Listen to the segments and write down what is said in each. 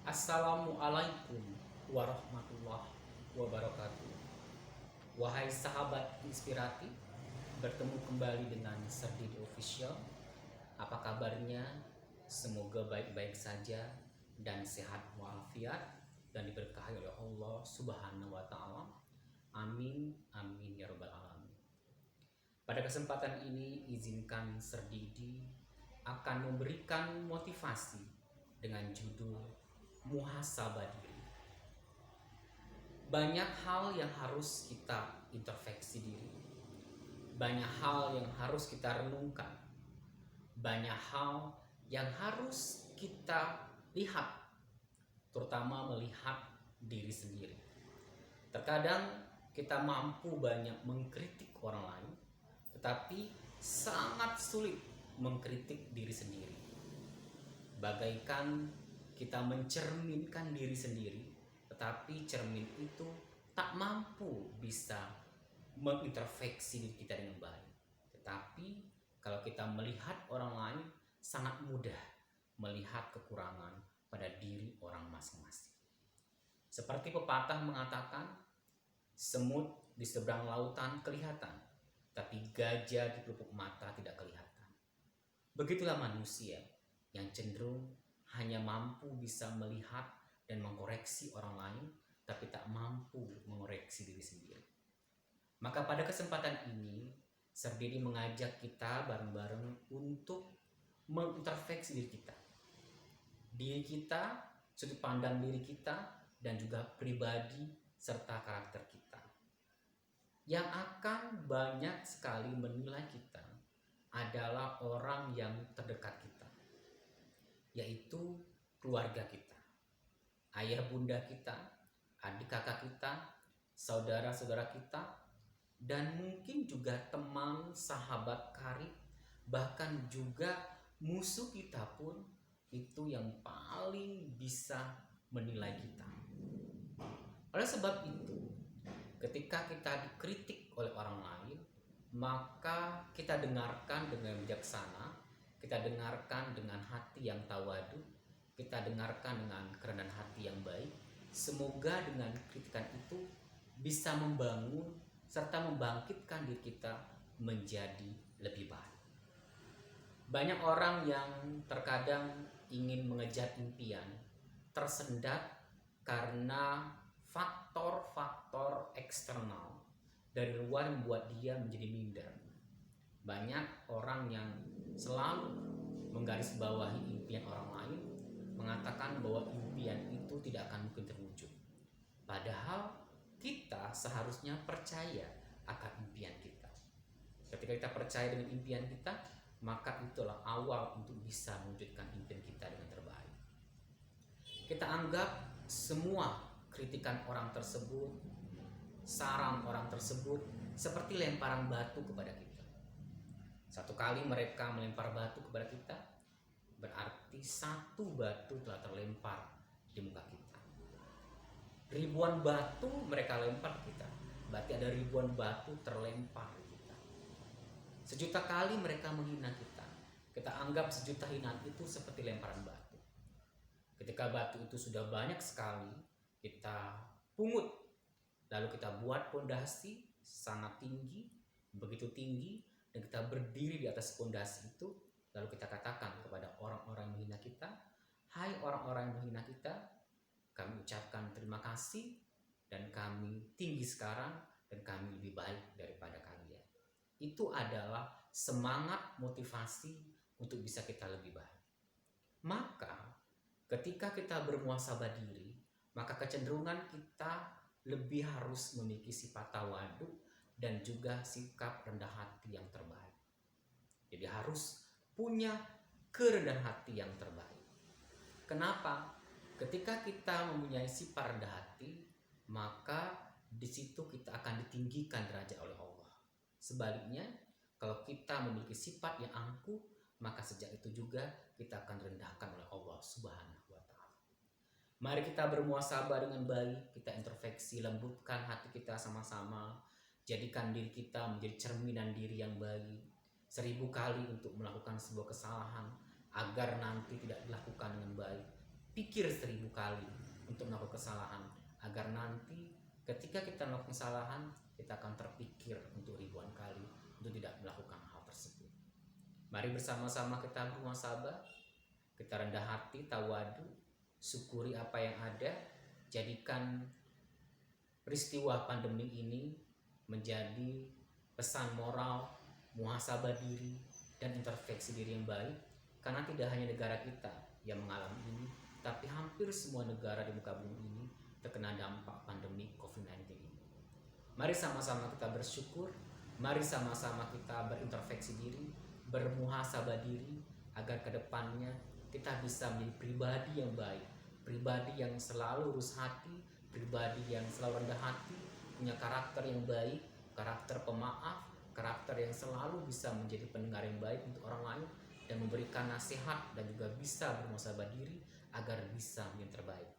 Assalamualaikum warahmatullahi wabarakatuh. Wahai sahabat inspiratif, bertemu kembali dengan Serdidi Official. Apa kabarnya? Semoga baik-baik saja dan sehat walafiat dan diberkahi oleh Allah Subhanahu wa taala. Amin amin ya rabbal alamin. Pada kesempatan ini izinkan Serdidi akan memberikan motivasi dengan judul muhasabah diri. Banyak hal yang harus kita introspeksi diri. Banyak hal yang harus kita renungkan. Banyak hal yang harus kita lihat, terutama melihat diri sendiri. Terkadang kita mampu banyak mengkritik orang lain, tetapi sangat sulit mengkritik diri sendiri. Bagaikan kita mencerminkan diri sendiri, tetapi cermin itu tak mampu bisa mengintrospeksi diri kita dengan baik. Tetapi kalau kita melihat orang lain, sangat mudah melihat kekurangan pada diri orang masing-masing. Seperti pepatah mengatakan, semut di seberang lautan kelihatan, tapi gajah di pelupuk mata tidak kelihatan. Begitulah manusia yang cenderung hanya mampu bisa melihat dan mengkoreksi orang lain, tapi tak mampu mengoreksi diri sendiri. Maka pada kesempatan ini, Serdidi mengajak kita bareng-bareng untuk mengintrospeksi diri kita. Diri kita, sudut pandang diri kita, dan juga pribadi serta karakter kita. Yang akan banyak sekali menilai kita adalah orang yang terdekat kita, yaitu keluarga kita, ayah bunda kita, adik kakak kita, saudara-saudara kita, dan mungkin juga teman, sahabat karib, bahkan juga musuh kita pun itu yang paling bisa menilai kita. Oleh sebab itu, ketika kita dikritik oleh orang lain, maka kita dengarkan dengan bijaksana, kita dengarkan dengan hati yang tawadu, kita dengarkan dengan kerendahan hati yang baik. Semoga dengan kritikan itu bisa membangun serta membangkitkan diri kita menjadi lebih baik. Banyak orang yang terkadang ingin mengejar impian tersendat karena faktor-faktor eksternal dari luar membuat dia menjadi minder. Banyak orang yang selalu menggarisbawahi impian orang lain, mengatakan bahwa impian itu tidak akan mungkin terwujud. Padahal kita seharusnya percaya akan impian kita. Ketika kita percaya dengan impian kita, maka itulah awal untuk bisa mewujudkan impian kita dengan terbaik. Kita anggap semua kritikan orang tersebut, saran orang tersebut seperti lemparan batu kepada kita. Satu kali mereka melempar batu kepada kita, berarti satu batu telah terlempar di muka kita. Ribuan batu mereka lempar ke kita, berarti ada ribuan batu terlempar ke kita. Sejuta kali mereka menghina kita, kita anggap sejuta hinaan itu seperti lemparan batu. Ketika batu itu sudah banyak sekali, kita pungut, lalu kita buat pondasi sangat tinggi, begitu tinggi, dan kita berdiri di atas pondasi itu, lalu kita katakan kepada orang-orang yang menghina kita, hai orang-orang yang menghina kita, kami ucapkan terima kasih, dan kami tinggi sekarang, dan kami lebih baik daripada kalian. Itu adalah semangat motivasi untuk bisa kita lebih baik. Maka ketika kita bermuhasabah diri, maka kecenderungan kita lebih harus memiliki sifat tawadu dan juga sikap rendah hati yang terbaik. Jadi harus punya kerendahan hati yang terbaik. Kenapa? Ketika kita mempunyai sifat rendah hati, maka di situ kita akan ditinggikan derajat oleh Allah. Sebaliknya, kalau kita memiliki sifat yang angkuh, maka sejak itu juga kita akan direndahkan oleh Allah Subhanahu wa taala. Mari kita bermuhasabah dengan baik, kita introspeksi, lembutkan hati kita sama-sama, jadikan diri kita menjadi cerminan diri yang baik. 1000 kali untuk melakukan sebuah kesalahan agar nanti tidak dilakukan dengan baik. pikir 1000 kali untuk melakukan kesalahan, agar nanti ketika kita melakukan kesalahan kita akan terpikir untuk ribuan kali untuk tidak melakukan hal tersebut. Mari bersama-sama kita bermuhasabah, kita rendah hati, tawadu, syukuri apa yang ada, jadikan peristiwa pandemi ini menjadi pesan moral, muhasabah diri, dan introspeksi diri yang baik. Karena tidak hanya negara kita yang mengalami ini, tapi hampir semua negara di muka bumi ini terkena dampak pandemi COVID-19 ini. Mari sama-sama kita bersyukur, mari sama-sama kita berintrospeksi diri, bermuhasabah diri, agar kedepannya kita bisa menjadi pribadi yang baik, pribadi yang selalu lurus hati, pribadi yang selalu rendah hati, punya karakter yang baik, karakter pemaaf, karakter yang selalu bisa menjadi pendengar yang baik untuk orang lain, dan memberikan nasihat dan juga bisa bermuhasabah diri agar bisa menjadi terbaik.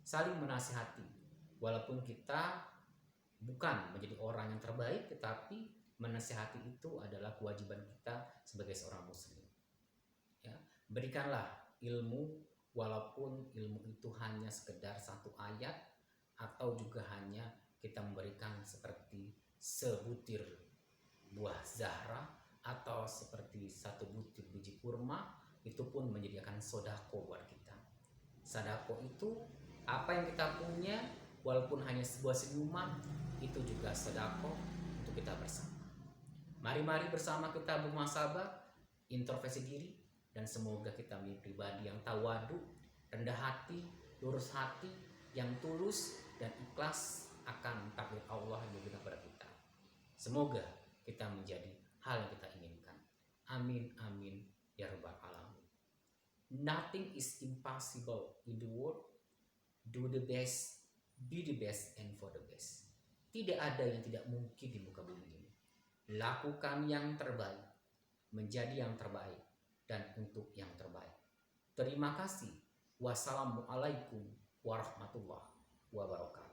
Saling menasihati, walaupun kita bukan menjadi orang yang terbaik, tetapi menasihati itu adalah kewajiban kita sebagai seorang muslim. Ya, berikanlah ilmu, walaupun ilmu itu hanya sekedar satu ayat, atau juga hanya kita memberikan seperti sebutir buah zahra atau seperti satu butir biji kurma, itu pun menjadikan sodako buat kita. Sodako itu apa yang kita punya, walaupun hanya sebuah senyuman, itu juga sodako untuk kita bersama. Mari bersama kita bermuhasabah, introspeksi diri, dan semoga kita menjadi pribadi yang tawadu, rendah hati, lurus hati, yang tulus dan ikhlas akan takdir Allah yang diberikan kepada kita. Semoga kita menjadi hal yang kita inginkan. Amin amin ya rabbal alamin. Nothing is impossible in the world. Do the best, be the best, and for the best. Tidak ada yang tidak mungkin di muka bumi ini. Lakukan yang terbaik, menjadi yang terbaik, dan untuk yang terbaik. Terima kasih. Wassalamualaikum warahmatullahi wabarakatuh.